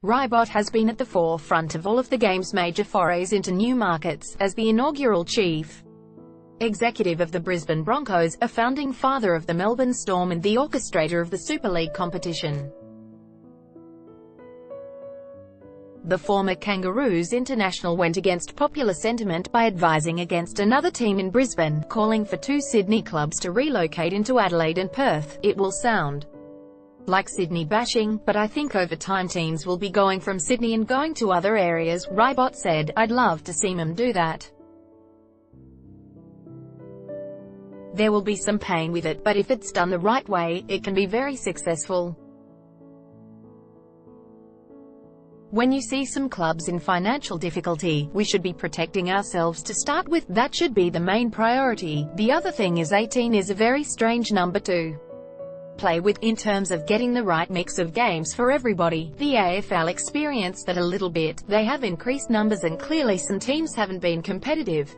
Ribot has been at the forefront of all of the game's major forays into new markets, as the inaugural chief executive of the Brisbane Broncos, a founding father of the Melbourne Storm and the orchestrator of the Super League competition. The former Kangaroos international went against popular sentiment by advising against another team in Brisbane, calling for two Sydney clubs to relocate into Adelaide and Perth. It will sound like Sydney bashing, but I think over time teams will be going from Sydney and going to other areas, Ribot said. I'd love to see them do that. There will be some pain with it, but if it's done the right way, it can be very successful. When you see some clubs in financial difficulty, we should be protecting ourselves to start with. That should be the main priority. The other thing is 18 is a very strange number to play with, in terms of getting the right mix of games for everybody. The AFL experienced that a little bit. They have increased numbers and clearly some teams haven't been competitive.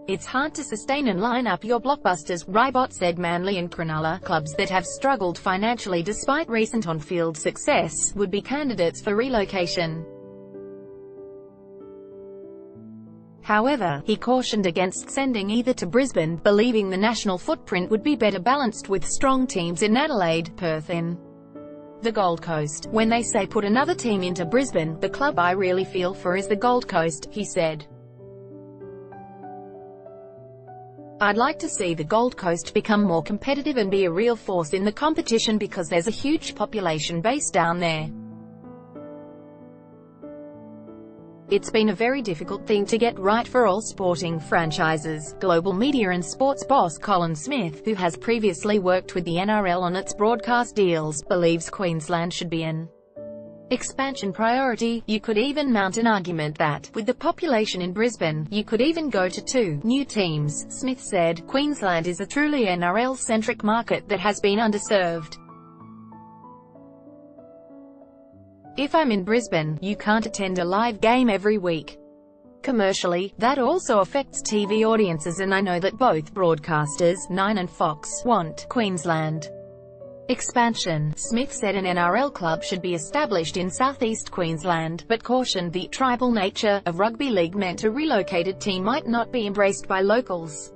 It's hard to sustain and line up your blockbusters, Ribot said. Manly and Cronulla, clubs that have struggled financially despite recent on-field success, would be candidates for relocation. However, he cautioned against sending either to Brisbane, believing the national footprint would be better balanced with strong teams in Adelaide, Perth and the Gold Coast. When they say put another team into Brisbane, the club I really feel for is the Gold Coast, he said. I'd like to see the Gold Coast become more competitive and be a real force in the competition because there's a huge population base down there. It's been a very difficult thing to get right for all sporting franchises. Global media and sports boss Colin Smith, who has previously worked with the NRL on its broadcast deals, believes Queensland should be an expansion priority. You could even mount an argument that, with the population in Brisbane, you could even go to 2 new teams. Smith said, Queensland is a truly NRL-centric market that has been underserved. If I'm in Brisbane, you can't attend a live game every week. Commercially, that also affects TV audiences, and I know that both broadcasters, Nine and Fox, want Queensland expansion. Smith said an NRL club should be established in southeast Queensland, but cautioned the tribal nature of rugby league meant a relocated team might not be embraced by locals.